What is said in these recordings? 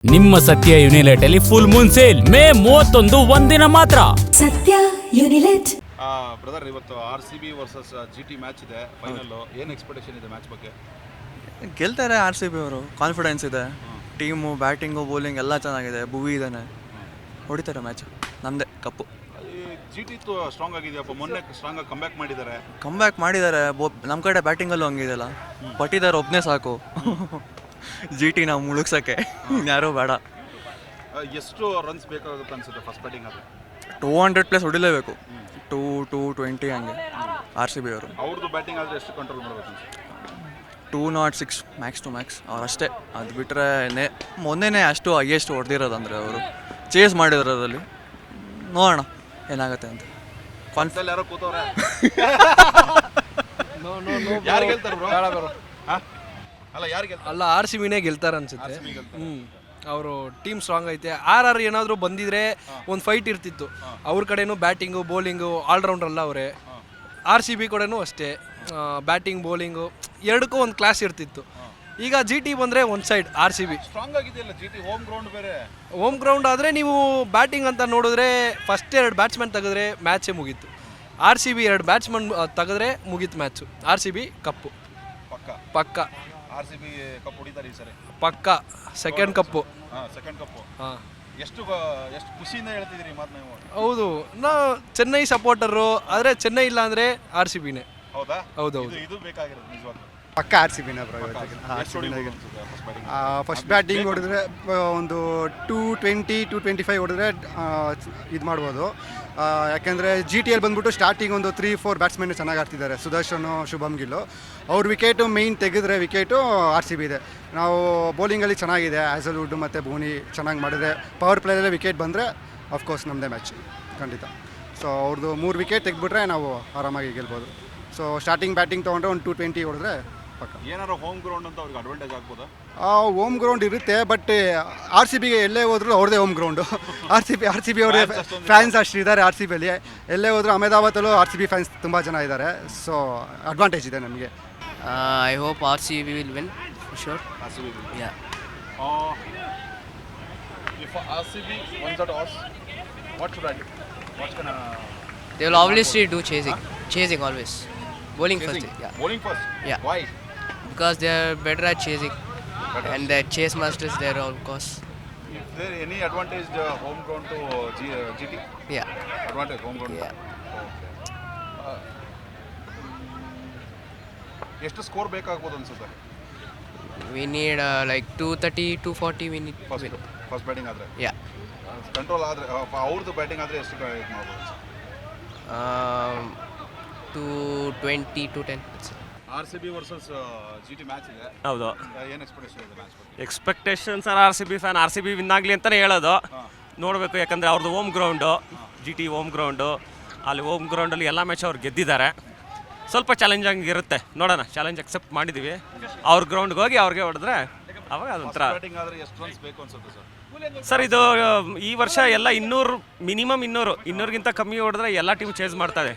ನಿಮ್ಮ ಸತ್ಯ ಯುನಿಲೆಟ್ ಅಲ್ಲಿ ಫುಲ್ ಮೂನ್ ಸೇಲ್ ಮೇ 31 ಒಂದಿನ ಮಾತ್ರ. ಸತ್ಯ ಯುನಿಲೆಟ್. ಬ್ರದರ್, ಇವತ್ತು RCB ವರ್ಸಸ್ GT ಮ್ಯಾಚ್ ಇದೆ, ಫೈನಲ್. ಏನು ಎಕ್ಸ್ಪೆಕ್ಟೇಷನ್ ಇದೆ ಮ್ಯಾಚ್ ಬಗ್ಗೆ? ಗೆಲ್ತಾರೆ RCB ಅವರು, ಕಾನ್ಫಿಡೆನ್ಸ್ ಇದೆ. ಟೀಮು, ಬ್ಯಾಟಿಂಗು, ಬೌಲಿಂಗ್ ಎಲ್ಲ ಚೆನ್ನಾಗಿದೆ. ಭುವಿ ಇದ್ದಾನೆ, ಹೊಡಿತಾರೆ ಮ್ಯಾಚ್. ನಮ್ಮದೇ ಕಪ್ಪು. GT ಸ್ಟ್ರಾಂಗ್ ಆಗಿದೆಯಪ್ಪ, ಮೊನ್ನೆ ಸ್ಟ್ರಾಂಗ್ ಆಗಿ ಕಮ್ಬ್ಯಾಕ್ ಮಾಡಿದ್ದಾರೆ. ನಮ್ಮ ಕಡೆ ಬ್ಯಾಟಿಂಗಲ್ಲೂ ಹಂಗಿದೆಯಲ್ಲ, ಪಟ್ಟಿದ್ದಾರೆ ಒಬ್ಬನೇ ಸಾಕು. GT ನಾವು ಮುಳುಗ್ಸೋಕ್ಕೆ ಯಾರೂ ಬೇಡ. ಎಷ್ಟು ರನ್ಸ್ ಬೇಕಾಗುತ್ತೆ ಅನ್ಸುತ್ತೆ ಫಸ್ಟ್ ಬ್ಯಾಟಿಂಗ್ ಆದರೆ? 200+ ಹೊಡಿಲೇಬೇಕು. 220 ಹಂಗೆ RCB ಅವರು. ಅವ್ರದ್ದು ಬ್ಯಾಟಿಂಗ್ ಆದರೆ ಎಷ್ಟು ಕಂಟ್ರೋಲ್ ಮಾಡಬೇಕು ಅನ್ಸುತ್ತೆ? 206 ಮ್ಯಾಕ್ಸ್ ಟು ಮ್ಯಾಕ್ಸ್ ಅವರಷ್ಟೇ. ಅದು ಬಿಟ್ಟರೆ ಮೊನ್ನೆನೇ ಅಷ್ಟು ಹೈಯೆಸ್ಟ್ ಹೊಡೆದಿರೋದಂದರೆ ಅವರು ಚೇಸ್ ಮಾಡಿರೋದ್ರಲ್ಲಿ. ನೋಡೋಣ ಏನಾಗುತ್ತೆ ಅಂತ. ಕಾನ್ಫಿಡೆನ್ಸ್ ಯಾರೋ ಕೂತವ್ರೆ. ಯಾರು ಗೆಲ್ತಾರೆ ಬ್ರೋ? ಅಲ್ಲ, ಯಾರು ಗೆಲ್ತಾರೆ? ಅಲ್ಲ, RCBನೇ ಗೆಲ್ತಾರೆ ಅನ್ಸುತ್ತೆ. ಅವರು ಟೀಮ್ ಸ್ಟ್ರಾಂಗ್ ಐತೆ. ಏನಾದರೂ ಬಂದಿದ್ರೆ ಒಂದು ಫೈಟ್ ಇರ್ತಿತ್ತು. ಅವ್ರ ಕಡೆನೂ ಬ್ಯಾಟಿಂಗು, ಬೌಲಿಂಗು ಆಲ್ರೌಂಡರ್ ಅಲ್ಲ ಅವರೇ. RCB ಕಡೆನೂ ಅಷ್ಟೇ, ಬ್ಯಾಟಿಂಗ್, ಬೌಲಿಂಗು ಎರಡಕ್ಕೂ ಒಂದು ಕ್ಲಾಸ್ ಇರ್ತಿತ್ತು. ಈಗ GT ಬಂದರೆ ಒಂದು ಸೈಡ್ RCB ಸ್ಟ್ರಾಂಗ್ ಆಗಿದೆಯಲ್ಲ. GT ಹೋಮ್ ಗ್ರೌಂಡ್ ಬೇರೆ. ಹೋಮ್ ಗ್ರೌಂಡ್ ಆದರೆ ನೀವು ಬ್ಯಾಟಿಂಗ್ ಅಂತ ನೋಡಿದ್ರೆ ಫಸ್ಟ್ 2 ಬ್ಯಾಟ್ಸ್ಮನ್ ತೆಗೆದ್ರೆ ಮ್ಯಾಚೇ ಮುಗೀತು. RCB 2 ಬ್ಯಾಟ್ಸ್ಮನ್ ತೆಗೆದ್ರೆ ಮುಗೀತು ಮ್ಯಾಚು. RCB ಕಪ್ಪು ಪಕ್ಕ. RCB ಕಪ್ ಹೊಡಿತಾರೆ ಈ ಸರಿ ಪಕ್ಕ. ಸೆಕೆಂಡ್ ಕಪ್ಪು. ಸೆಕೆಂಡ್ ಕಪ್ಪು. ಹಾಂ, ಎಷ್ಟು ಖುಷಿಯಿಂದ ಹೇಳ್ತಿದ್ದೀರಿ ಮಾತು ನೀವು? ಹೌದು, ನಾ ಚೆನ್ನೈ ಸಪೋರ್ಟರು. ಆದರೆ ಚೆನ್ನೈ ಇಲ್ಲ ಅಂದರೆ RCBನೇ. ಹೌದಾ? ಹೌದೌದು. ಇದು ಬೇಕಾಗಿರೋದು ನಿಜವಾಗ್ಲೂ. ಪಕ್ಕ RCBನೇ ಬ್ರೋ. ಫಸ್ಟ್ ಬ್ಯಾಟಿಂಗ್ ಹೊಡೆದ್ರೆ ಒಂದು 220-225 ಹೊಡೆದ್ರೆ ಇದು ಮಾಡ್ಬೋದು. ಯಾಕೆಂದರೆ GTಯಲ್ಲಿ ಬಂದ್ಬಿಟ್ಟು ಸ್ಟಾರ್ಟಿಂಗ್ ಒಂದು 3-4 ಬ್ಯಾಟ್ಸ್ಮನ್ ಚೆನ್ನಾಗಿ ಆಡ್ತಿದ್ದಾರೆ. ಸುದರ್ಶನ್, ಶುಭಮ್ ಗಿಲ್ಲು. ಅವ್ರ ವಿಕೆಟು ಮೇಯ್ನ್ ತೆಗೆದ್ರೆ ವಿಕೆಟು RCB ಇದೆ. ನಾವು ಬೌಲಿಂಗಲ್ಲಿ ಚೆನ್ನಾಗಿದೆ. ಹ್ಯಾಸಲ್ವುಡ್ ಮತ್ತು ಭೂನಿ ಚೆನ್ನಾಗಿ ಮಾಡಿದ್ರೆ, ಪವರ್ ಪ್ಲೇಯಲ್ಲೇ ವಿಕೆಟ್ ಬಂದರೆ ಅಫ್ಕೋರ್ಸ್ ನಮ್ಮದೇ ಮ್ಯಾಚ್ ಖಂಡಿತ. ಸೊ ಅವ್ರದ್ದು 3 ವಿಕೆಟ್ ತೆಗೆದ್ಬಿಟ್ರೆ ನಾವು ಆರಾಮಾಗಿ ಗೆಲ್ಬೋದು. ಸೊ ಸ್ಟಾರ್ಟಿಂಗ್ ಬ್ಯಾಟಿಂಗ್ ತೊಗೊಂಡ್ರೆ ಒಂದು 220 ಹೊಡೆದ್ರೆ ಪಕ್ಕ. ಏನಾರು ಹೋಮ್ ಗ್ರೌಂಡ್ ಅಂತ ಅವ್ರಿಗೆ ಅಡ್ವಾಂಟೇಜ್ ಆಗ್ಬೋದಾ? ಹೋಮ್ ಗ್ರೌಂಡ್ ಇರುತ್ತೆ, ಬಟ್ RCBಗೆ ಎಲ್ಲೇ ಹೋದ್ರು ಅವ್ರದೇ ಹೋಮ್ ಗ್ರೌಂಡು. RCB ಅವ್ರದೇ ಫ್ಯಾನ್ಸ್ ಅಷ್ಟಿದ್ದಾರೆ RCBಯಲ್ಲಿ. ಎಲ್ಲೇ ಹೋದ್ರು ಅಹಮದಾಬಾದಲ್ಲೂ RCB ಫ್ಯಾನ್ಸ್ ತುಂಬ ಜನ ಇದ್ದಾರೆ. ಸೊ ಅಡ್ವಾಂಟೇಜ್ ಇದೆ ನಮಗೆ. I hope RCB will win for sure. RCB will. Yeah. If RCB wins the toss, what should I do? What's gonna? They will obviously do chasing always. Bowling first. Yeah. Bowling first. Yeah. Why? Because they are better at chasing, and the chase masters there of course. Is there any advantage home ground to GT? Yeah. Advantage home ground. Yeah. ಎಷ್ಟು score ಬೇಕಾಗ್ಬೋದು ಅನ್ಸುತ್ತೆ? We need like 230, 240. We need. First batting ಆದರೆ. Yeah. Control ಆದರೆ ಅವ್ರದ್ದು batting ಆದರೆ ಎಷ್ಟು ಇದು ಮಾಡ್ಬೋದು? 220, 210. RCB ವರ್ಸಸ್ GT ಮ್ಯಾಚ್ ಇದೆ. ಹೌದು. ಏನು ಎಕ್ಸ್ಪೆಕ್ಟೇಷನ್ ಇದೆ ಮ್ಯಾಚ್ ಬಗ್ಗೆ? Expectations RCB fan RCB win ಆಗಲಿ ಅಂತಲೇ ಹೇಳೋದು. ನೋಡಬೇಕು, ಯಾಕಂದರೆ ಅವ್ರದ್ದು home ground, GT home ground. ಅಲ್ಲಿ ಹೋಮ್ ಗ್ರೌಂಡಲ್ಲಿ ಎಲ್ಲ ಮ್ಯಾಚ್ ಅವ್ರು ಗೆದ್ದಿದ್ದಾರೆ. ಸ್ವಲ್ಪ ಚಾಲೆಂಜಿಂಗ್ ಇರುತ್ತೆ, ನೋಡೋಣ. ಚಾಲೆಂಜ್ ಅಕ್ಸೆಪ್ಟ್ ಮಾಡಿದ್ದೀವಿ. ಅವ್ರ ಗ್ರೌಂಡ್ಗೆ ಹೋಗಿ ಅವ್ರಿಗೆ ಹೊಡೆದ್ರೆ ಅವಾಗ ಅದೊಂಥರ. ಬ್ಯಾಟಿಂಗ್ ಆದರೆ ಎಷ್ಟು ರನ್ಸ್ ಬೇಕು ಅನ್ಸುತ್ತೆ ಸರ್? ಸರ್, ಇದು ಈ ವರ್ಷ ಎಲ್ಲ 200 ಮಿನಿಮಮ್ 200ಗಿಂತ ಕಮ್ಮಿ ಹೊಡೆದ್ರೆ ಎಲ್ಲ ಟೀಮ್ ಚೇಸ್ ಮಾಡ್ತಾರೆ.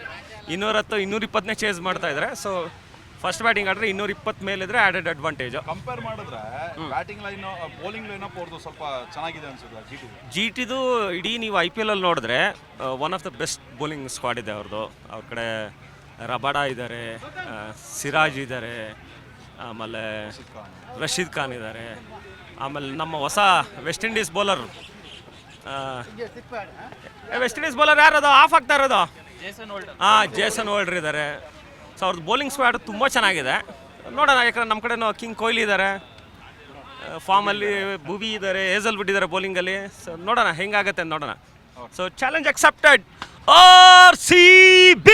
210, 220ನೇ ಚೇಸ್ ಮಾಡ್ತಾ ಇದ್ದಾರೆ. ಸೊ ಫಸ್ಟ್ ಬ್ಯಾಟಿಂಗ್ ಆಡಿದ್ರೆ 220 ಮೇಲಿದ್ರೆ ಆ್ಯಡೆಡ್ ಅಡ್ವಾಂಟೇಜು. ಕಂಪೇರ್ ಮಾಡಿದ್ರೆ ಬ್ಯಾಟಿಂಗ್ ಲೈನು, ಬೌಲಿಂಗ್ ಲೈನಪ್ ಅವ್ರದ್ದು ಸ್ವಲ್ಪ ಚೆನ್ನಾಗಿದೆ ಅನ್ಸುತ್ತೆ GTದು. ಇಡೀ ನೀವು IPL ಅಲ್ಲಿ ನೋಡಿದ್ರೆ one of the best bowling squad ಇದೆ ಅವ್ರದ್ದು. ಅವ್ರ ಕಡೆ ರಬಾಡ ಇದ್ದಾರೆ, ಸಿರಾಜ್ ಇದ್ದಾರೆ, ಆಮೇಲೆ ರಶೀದ್ ಖಾನ್ ಇದ್ದಾರೆ, ಆಮೇಲೆ ನಮ್ಮ ಹೊಸ ವೆಸ್ಟ್ ಇಂಡೀಸ್ ಬೌಲರ್ ಯಾರದು ಆಫ್ ಆಗ್ತಾ ಇರೋದು? ಜೇಸನ್ ಹೋಲ್ಡರ್ ಇದ್ದಾರೆ. ಸೊ ಅವ್ರದ್ದು ಬೌಲಿಂಗ್ ಸ್ಕ್ವಾಡ್ ತುಂಬ ಚೆನ್ನಾಗಿದೆ. ನೋಡೋಣ, ಯಾಕಂದ್ರೆ ನಮ್ಮ ಕಡೆನೂ ಕಿಂಗ್ ಕೊಹ್ಲಿ ಇದ್ದಾರೆ ಫಾರ್ಮಲ್ಲಿ, ಭುವಿ ಇದ್ದಾರೆ, ಹೇಸಲ್ವುಡ್ ಇದ್ದಾರೆ ಬೌಲಿಂಗಲ್ಲಿ. ಸೊ ನೋಡೋಣ ಹೆಂಗಾಗತ್ತೆ ಅಂತ ನೋಡೋಣ. So challenge accepted RCB.